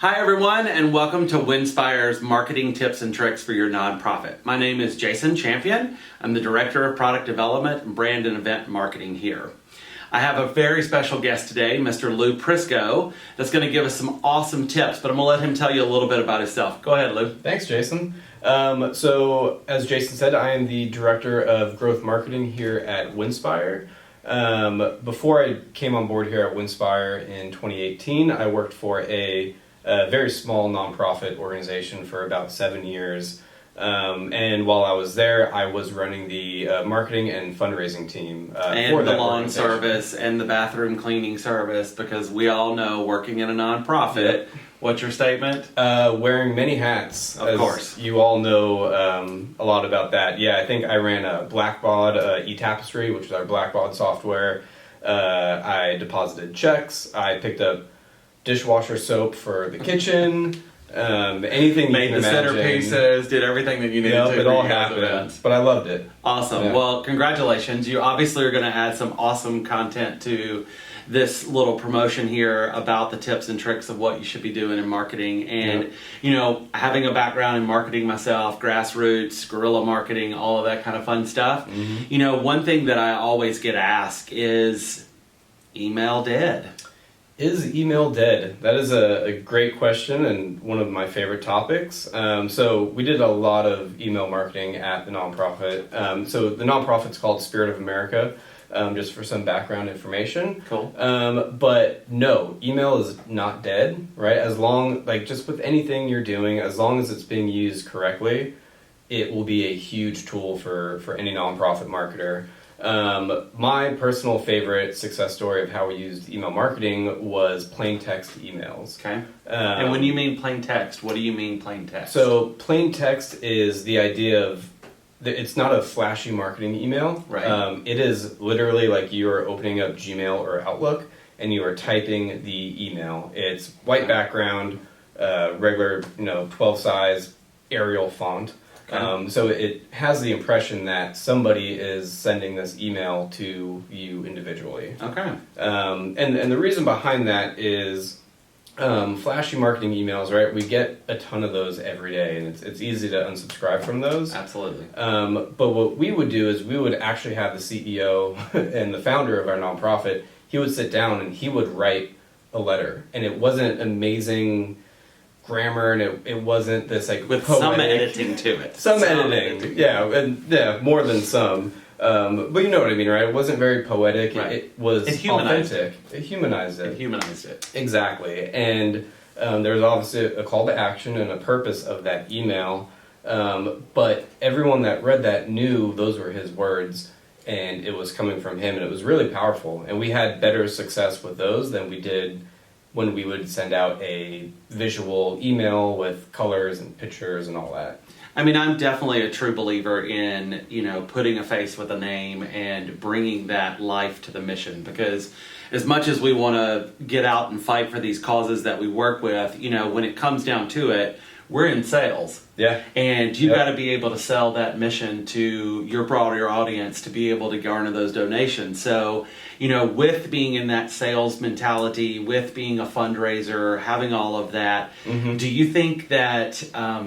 Hi everyone, and welcome to Winspire's marketing tips and tricks for your nonprofit. My name is Jason Champion. I'm the Director of Product Development and Brand and Event Marketing here. I have a very special guest today, Mr. Lou Prisco, that's going to give us some awesome tips, but I'm going to let him tell you a little bit about himself. Go ahead, Lou. Thanks, Jason. So, as Jason said, I am the Director of Growth Marketing here at Winspire. Before I came on board here at Winspire in 2018, I worked for a very small nonprofit organization for about 7 years. And while I was there, I was running the marketing and fundraising team and for the that lawn organization. service and the bathroom cleaning service, because we all know working in a nonprofit. Yep. What's your statement? Wearing many hats. Of course. You all know a lot about that. Yeah, I think I ran a Blackbaud eTapestry, which is our Blackbaud software. I deposited checks. I picked up dishwasher soap for the kitchen. Anything Made you the can imagine. centerpieces, did everything that you needed Yep, to. it for all your guys' happened. events. But I loved it. Awesome. Yeah. Well, congratulations. You obviously are going to add some awesome content to this little promotion here about the tips and tricks of what you should be doing in marketing. And, you know, having a background in marketing myself, grassroots, guerrilla marketing, all of that kind of fun stuff. Mm-hmm. You know, one thing that I always get asked is email dead. Is email dead? That is a great question and one of my favorite topics. So we did a lot of email marketing at the nonprofit. So the nonprofit's called Spirit of America, just for some background information. Cool. But no, email is not dead, right? As long, like just with anything you're doing, as long as it's being used correctly, it will be a huge tool for any nonprofit marketer. My personal favorite success story of how we used email marketing was plain text emails. Okay. And when you mean plain text, what do you mean plain text? So plain text is the idea of, it's not a flashy marketing email. Right. It is literally like you are opening up Gmail or Outlook and you are typing the email. It's white background, regular, 12 size Arial font. Okay. So it has the impression that somebody is sending this email to you individually. Okay. And the reason behind that is flashy marketing emails, right? We get a ton of those every day, and it's easy to unsubscribe from those. Absolutely. But what we would do is we would actually have the CEO and the founder of our nonprofit, he would sit down and he would write a letter. And it wasn't amazing grammar, and it wasn't this like With poetic, some editing to it. some editing. Yeah, more than some. But you know what I mean, right? It wasn't very poetic. Right. It was It humanized authentic. It humanized it. It humanized it. Exactly. And there's obviously a call to action and a purpose of that email. But everyone that read that knew those were his words, and it was coming from him, and it was really powerful. And we had better success with those than we did when we would send out a visual email with colors and pictures and all that. I mean, I'm definitely a true believer in, putting a face with a name and bringing that life to the mission, because as much as we want to get out and fight for these causes that we work with, when it comes down to it, we're in sales. Yeah. And you got to be able to sell that mission to your broader audience to be able to garner those donations. So, with being in that sales mentality, with being a fundraiser, having all of that, do you think that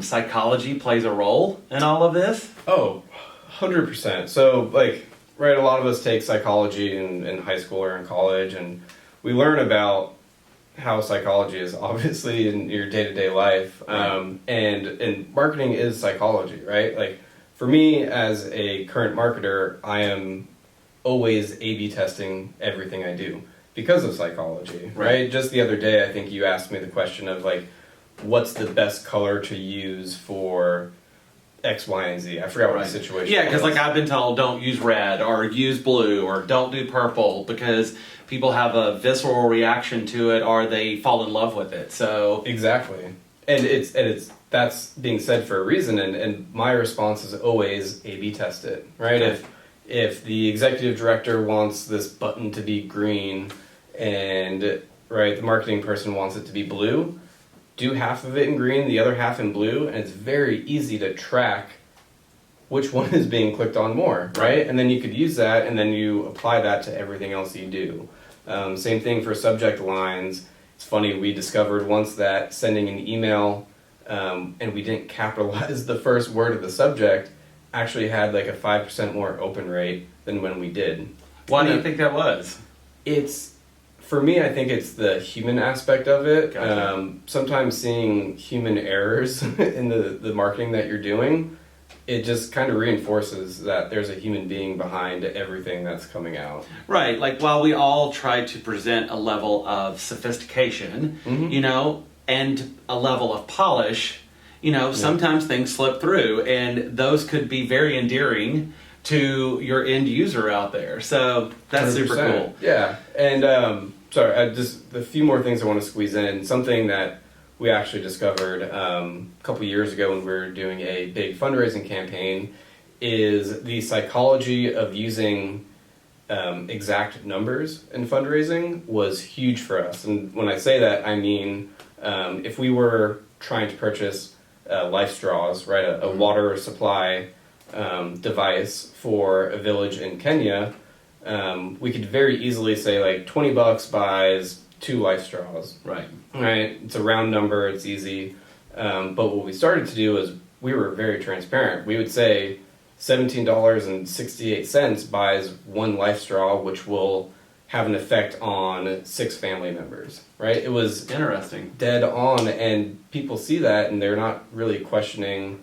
psychology plays a role in all of this? Oh, 100%. So, right, a lot of us take psychology in high school or in college, and we learn about how psychology is obviously in your day-to-day life. Right. And marketing is psychology, right? Like, for me as a current marketer, I am always A/B testing everything I do because of psychology, right? Just the other day, I think you asked me the question of, what's the best color to use for X, Y, and Z. I forgot what the situation Yeah, because was. I've been told don't use red or use blue or don't do purple because people have a visceral reaction to it or they fall in love with it. So Exactly. And that's being said for a reason, and my response is always A/B test it, right? Okay. If the executive director wants this button to be green and right, the marketing person wants it to be blue, do half of it in green, the other half in blue, and it's very easy to track which one is being clicked on more, right? And then you could use that, and then you apply that to everything else you do. Same thing for subject lines. It's funny, we discovered once that sending an email and we didn't capitalize the first word of the subject actually had like a 5% more open rate than when we did. Why do you think that was? For me, I think it's the human aspect of it. Gotcha. Sometimes seeing human errors in the marketing that you're doing, it just kind of reinforces that there's a human being behind everything that's coming out. Right. Like, while we all try to present a level of sophistication, and a level of polish, sometimes things slip through, and those could be very endearing to your end user out there. So that's 100%. super cool. Yeah. And just a few more things I want to squeeze in. Something that we actually discovered a couple years ago when we were doing a big fundraising campaign is the psychology of using exact numbers in fundraising was huge for us. And when I say that, I mean if we were trying to purchase Life Straws, right, a water supply device for a village in Kenya, we could very easily say like $20 buys 2 Life Straws. Right. Right. It's a round number. It's easy. But what we started to do is we were very transparent. We would say $17.68 buys 1 Life Straw, which will have an effect on 6 family members. Right. It was Interesting. dead on, and people see that and they're not really questioning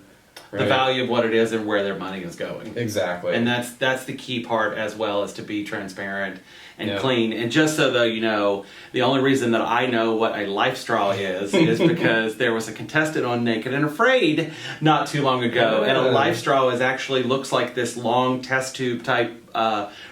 The value of what it is and where their money is going. Exactly. And that's the key part, as well, as to be transparent and Yeah. clean. And just so that you know, the only reason that I know what a Life Straw is because there was a contestant on Naked and Afraid not too long ago. And a Life Straw actually looks like this long test tube type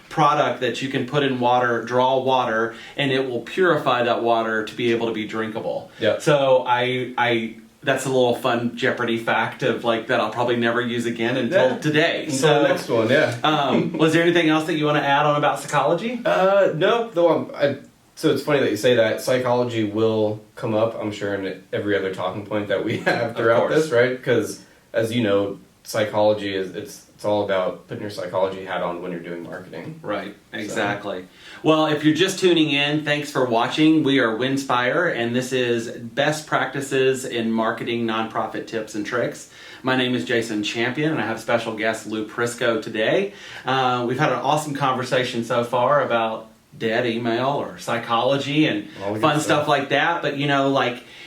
product that you can put in water, draw water, and it will purify that water to be able to be drinkable. Yep. So I that's a little fun Jeopardy fact of like that I'll probably never use again until today. So the next one, yeah. Was there anything else that you want to add on about psychology? No, though so it's funny that you say that. Psychology will come up, I'm sure, in every other talking point that we have throughout this, right? Because as you know, psychology it's all about putting your psychology hat on when you're doing marketing. Right, exactly. So. Well, if you're just tuning in, thanks for watching. We are Winspire, and this is Best Practices in Marketing Nonprofit Tips and Tricks. My name is Jason Champion, and I have special guest Lou Prisco today. We've had an awesome conversation so far about dead email or psychology and fun stuff like that. But,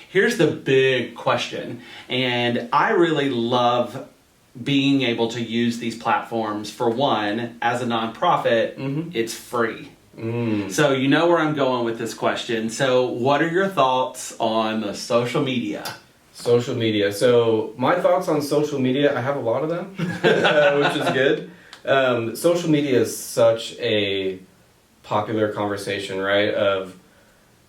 here's the big question. And I really love being able to use these platforms. For one, as a nonprofit, it's free. So you know where I'm going with this question. So what are your thoughts on the social media? Social media. So my thoughts on social media, I have a lot of them, which is good. Social media is such a popular conversation, right? Of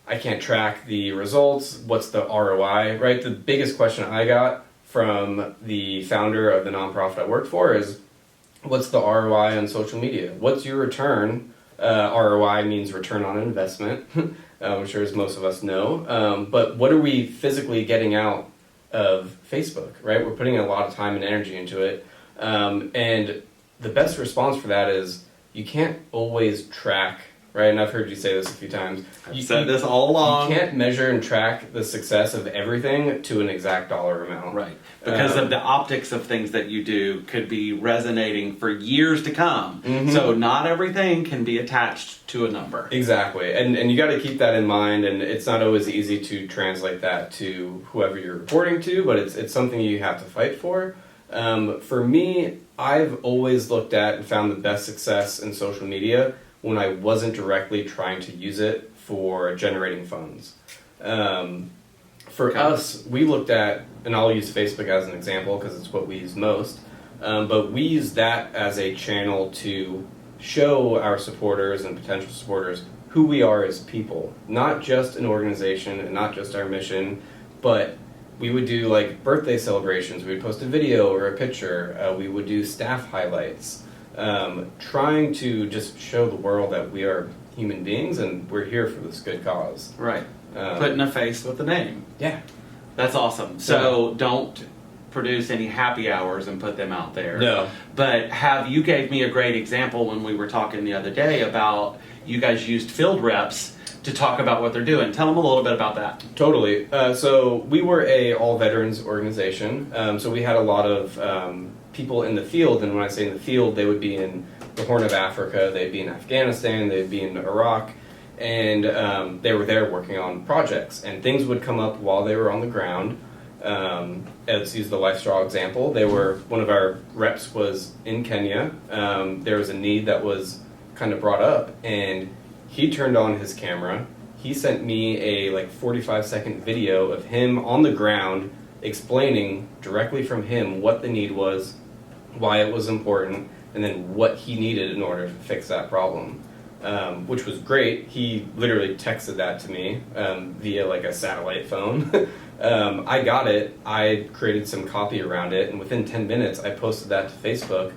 I can't track the results. What's the ROI, right? The biggest question I got from the founder of the nonprofit I work for is, what's the ROI on social media? What's your return? ROI means return on investment, I'm sure as most of us know. But what are we physically getting out of Facebook, right? We're putting a lot of time and energy into it. And the best response for that is you can't always track, right? And I've heard you say this a few times. I've said this all along. You can't measure and track the success of everything to an exact dollar amount. Right. Because of the optics of things that you do could be resonating for years to come. So not everything can be attached to a number. Exactly. And you got to keep that in mind, and it's not always easy to translate that to whoever you're reporting to, but it's something you have to fight for. For me, I've always looked at and found the best success in social media when I wasn't directly trying to use it for generating funds. For us, we looked at, and I'll use Facebook as an example because it's what we use most, but we use that as a channel to show our supporters and potential supporters who we are as people, not just an organization and not just our mission, but we would do like birthday celebrations, we would post a video or a picture, we would do staff highlights, trying to just show the world that we are human beings and we're here for this good cause. Right. Putting a face with a name. Yeah. That's awesome. So don't produce any happy hours and put them out there. No. But you gave me a great example when we were talking the other day about you guys used field reps to talk about what they're doing. Tell them a little bit about that. Totally. So we were a all veterans organization. So we had a lot of people in the field, and when I say in the field, they would be in the Horn of Africa, they'd be in Afghanistan, they'd be in Iraq, and they were there working on projects, and things would come up while they were on the ground. Let's use the LifeStraw example. One of our reps was in Kenya. There was a need that was kind of brought up, and he turned on his camera. He sent me a 45-second video of him on the ground explaining directly from him what the need was, why it was important, and then what he needed in order to fix that problem, which was great. He literally texted that to me via a satellite phone. I got it. I created some copy around it, and within 10 minutes, I posted that to Facebook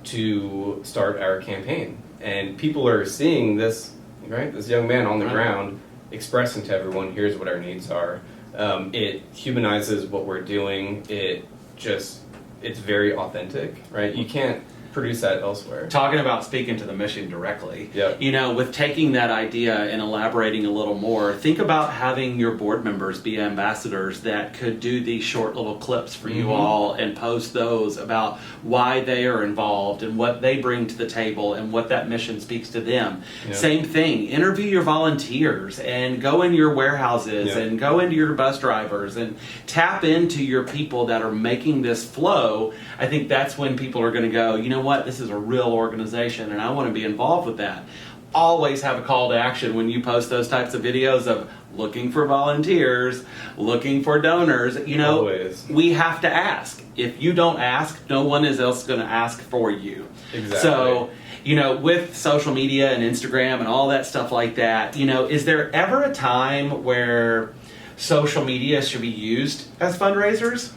to start our campaign. And people are seeing this. Right, this young man on the ground expressing to everyone, here's what our needs are. It humanizes what we're doing. It's very authentic, right? You can't produce that elsewhere. Talking about speaking to the mission directly, Yeah. With taking that idea and elaborating a little more, think about having your board members be ambassadors that could do these short little clips for you all and post those about why they are involved and what they bring to the table and what that mission speaks to them. Yeah. Same thing, interview your volunteers and go in your warehouses and go into your bus drivers and tap into your people that are making this flow. I think that's when people are going to go, you know what, this is a real organization and I want to be involved with that. Always have a call to action when you post those types of videos of looking for volunteers, looking for donors. Always. We have to ask. If you don't ask, no one else going to ask for you. Exactly. So, with social media and Instagram and all that stuff like that, is there ever a time where social media should be used as fundraisers?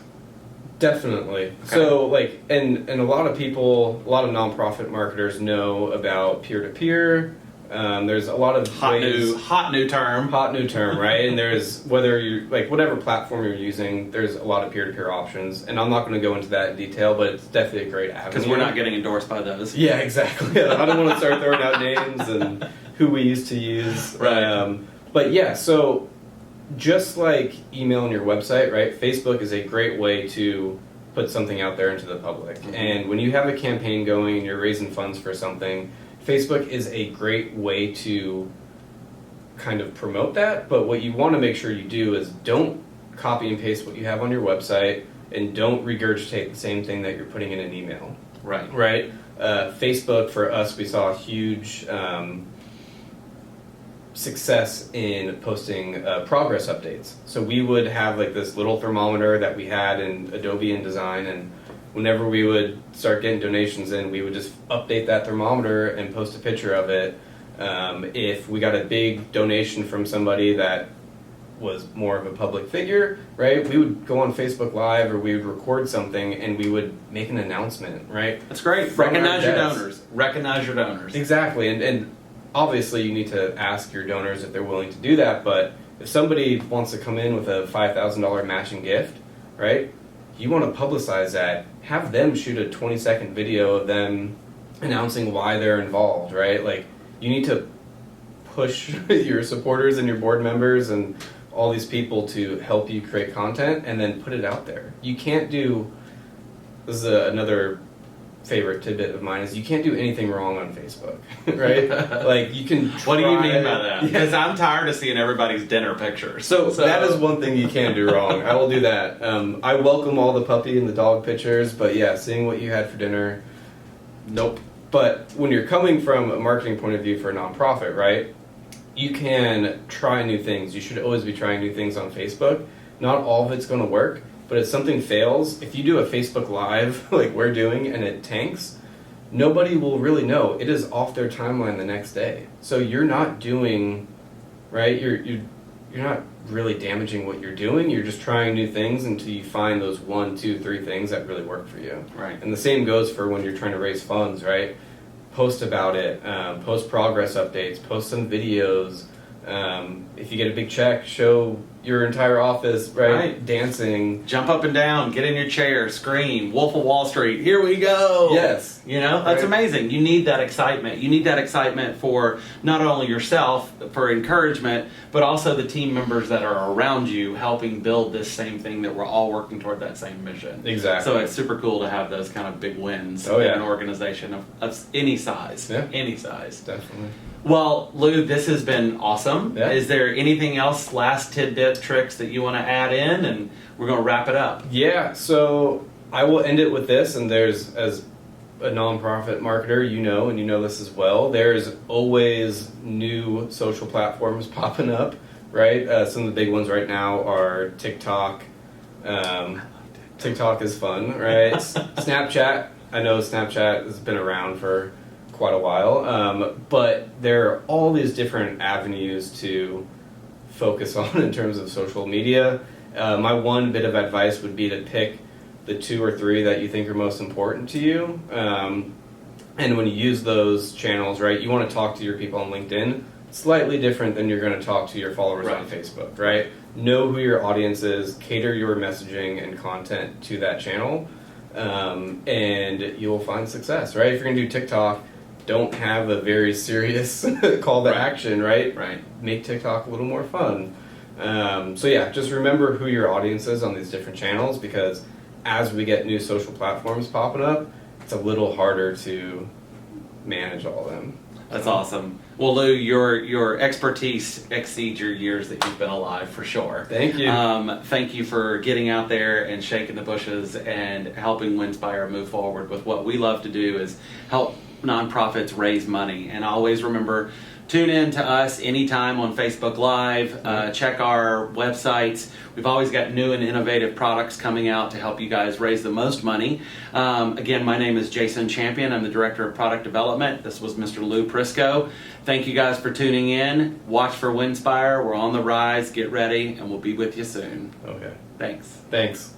Definitely. Okay. So, and a lot of people, a lot of nonprofit marketers know about peer-to-peer. There's a lot of hot new term, right? And there's whether you whatever platform you're using, there's a lot of peer-to-peer options. And I'm not going to go into that in detail, but it's definitely a great avenue. Because we're not getting endorsed by those. Yeah, exactly. I don't want to start throwing out names and who we used to use. Right. But yeah, so. Just like email on your website, right? Facebook is a great way to put something out there into the public. And when you have a campaign going and you're raising funds for something, Facebook is a great way to kind of promote that. But what you want to make sure you do is don't copy and paste what you have on your website and don't regurgitate the same thing that you're putting in an email. Right. Right? Facebook, for us, we saw a huge success in posting progress updates. So we would have this little thermometer that we had in Adobe InDesign, and whenever we would start getting donations in, we would just update that thermometer and post a picture of it. If we got a big donation from somebody that was more of a public figure, right, we would go on Facebook Live or we would record something and we would make an announcement, right? That's great. Recognize your donors. Recognize your donors. Exactly. And obviously, you need to ask your donors if they're willing to do that, but if somebody wants to come in with a $5,000 matching gift, right, you want to publicize that. Have them shoot a 20-second video of them announcing why they're involved, right? You need to push your supporters and your board members and all these people to help you create content and then put it out there. You can't do, this is another favorite tidbit of mine, is you can't do anything wrong on Facebook, right? You can try. What do you mean by that? Because I'm tired of seeing everybody's dinner pictures. So that is one thing you can do wrong. I will do that. I welcome all the puppy and the dog pictures, but yeah, seeing what you had for dinner, nope. But when you're coming from a marketing point of view for a nonprofit, right, you can try new things. You should always be trying new things on Facebook. Not all of it's going to work. But if something fails, if you do a Facebook Live like we're doing and it tanks, nobody will really know. It is off their timeline the next day. So you're not doing, right? You're not really damaging what you're doing. You're just trying new things until you find those 1, 2, 3 things that really work for you. Right. And the same goes for when you're trying to raise funds, right? Post about it, post progress updates, post some videos. If you get a big check, show your entire office, Right. dancing. Jump up and down, get in your chair, scream, Wolf of Wall Street, here we go. Yes. You know, that's Right. amazing. You need that excitement. You need that excitement for not only yourself, for encouragement, but also the team members that are around you helping build this same thing that we're all working toward that same mission. Exactly. So it's super cool to have those kind of big wins Oh, in yeah. an organization of any size. Yeah. Any size. Definitely. Well, Lou, this has been awesome. Yeah. Is there anything else, last tidbit tricks that you want to add in? And we're going to wrap it up. Yeah, so I will end it with this, and there's, as a nonprofit marketer, and you know this as well, there's always new social platforms popping up, right? Some of the big ones right now are TikTok. TikTok is fun, right? Snapchat, I know Snapchat has been around for quite a while, but there are all these different avenues to focus on in terms of social media. My one bit of advice would be to pick the 2 or 3 that you think are most important to you. And when you use those channels, right, you want to talk to your people on LinkedIn slightly different than you're going to talk to your followers on Facebook, right? Know who your audience is, cater your messaging and content to that channel, and you'll find success, right? If you're going to do TikTok, don't have a very serious call to action, right? Right. Make TikTok a little more fun. So yeah, just remember who your audience is on these different channels, because as we get new social platforms popping up, it's a little harder to manage all of them. That's awesome. Well, Lou, your expertise exceeds your years that you've been alive, for sure. Thank you. Thank you for getting out there and shaking the bushes and helping Winspire move forward with what we love to do, is help nonprofits raise money. And always remember, tune in to us anytime on Facebook Live. Check our websites. We've always got new and innovative products coming out to help you guys raise the most money. Again, my name is Jason Champion. I'm the Director of Product Development. This was Mr. Lou Prisco. Thank you guys for tuning in. Watch for Winspire. We're on the rise. Get ready, and we'll be with you soon. Okay. Thanks. Thanks.